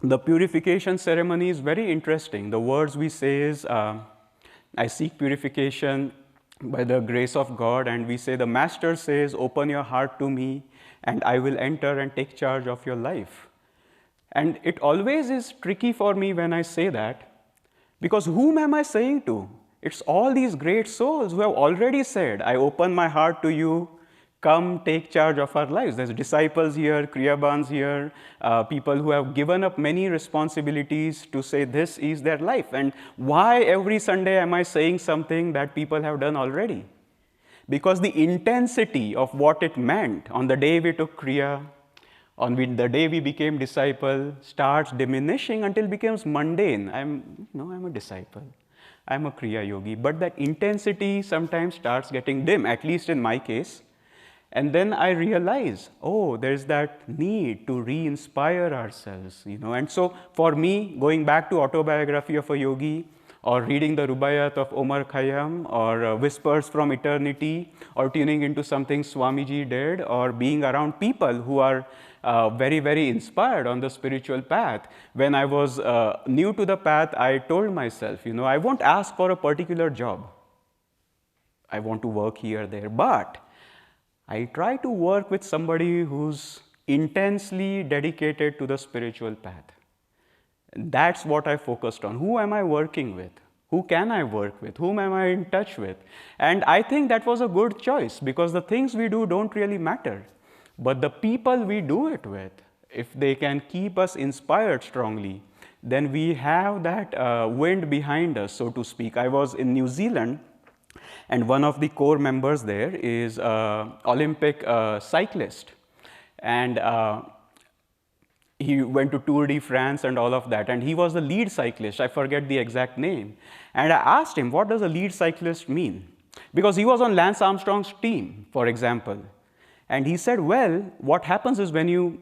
the purification ceremony is very interesting. The words we say is, I seek purification by the grace of God, and we say, the Master says, open your heart to me, and I will enter and take charge of your life. And it always is tricky for me when I say that, because whom am I saying to? It's all these great souls who have already said, I open my heart to you, come take charge of our lives. There's disciples here, Kriyabans here, people who have given up many responsibilities to say this is their life. And why every Sunday am I saying something that people have done already? Because the intensity of what it meant on the day we took Kriya, on the day we became disciple, starts diminishing until it becomes mundane. I'm a disciple. I'm a Kriya yogi. But that intensity sometimes starts getting dim, at least in my case. And then I realize, oh, there's that need to re-inspire ourselves, And so for me, going back to Autobiography of a Yogi, or reading the Rubaiyat of Omar Khayyam, or Whispers from Eternity, or tuning into something Swamiji did, or being around people who are very, very inspired on the spiritual path. When I was new to the path, I told myself, I won't ask for a particular job. I want to work here, there, but I try to work with somebody who's intensely dedicated to the spiritual path. That's what I focused on. Who am I working with? Who can I work with? Whom am I in touch with? And I think that was a good choice, because the things we do don't really matter. But the people we do it with, if they can keep us inspired strongly, then we have that wind behind us, so to speak. I was in New Zealand, and one of the core members there is an Olympic cyclist. And he went to Tour de France and all of that. And he was the lead cyclist. I forget the exact name. And I asked him, what does a lead cyclist mean? Because he was on Lance Armstrong's team, for example. And he said, well, what happens is when you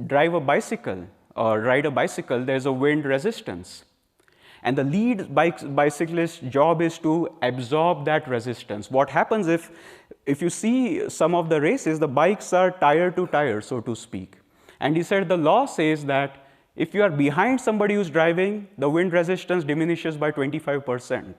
drive a bicycle or ride a bicycle, there's a wind resistance. And the lead bicyclist's job is to absorb that resistance. What happens if you see some of the races, the bikes are tire to tire, so to speak. And he said the law says that if you are behind somebody who's driving, the wind resistance diminishes by 25%.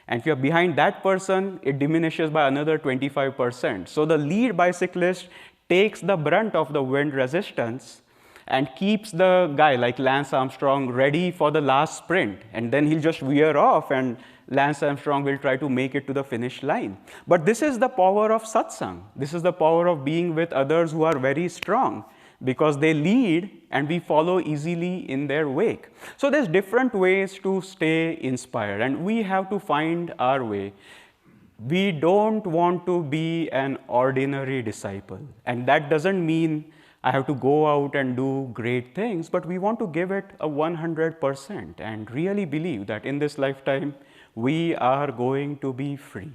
And if you're behind that person, it diminishes by another 25%. So the lead bicyclist takes the brunt of the wind resistance and keeps the guy like Lance Armstrong ready for the last sprint. And then he'll just veer off, and Lance Armstrong will try to make it to the finish line. But this is the power of satsang. This is the power of being with others who are very strong, because they lead and we follow easily in their wake. So there's different ways to stay inspired, and we have to find our way. We don't want to be an ordinary disciple, and that doesn't mean I have to go out and do great things, but we want to give it a 100% and really believe that in this lifetime we are going to be free.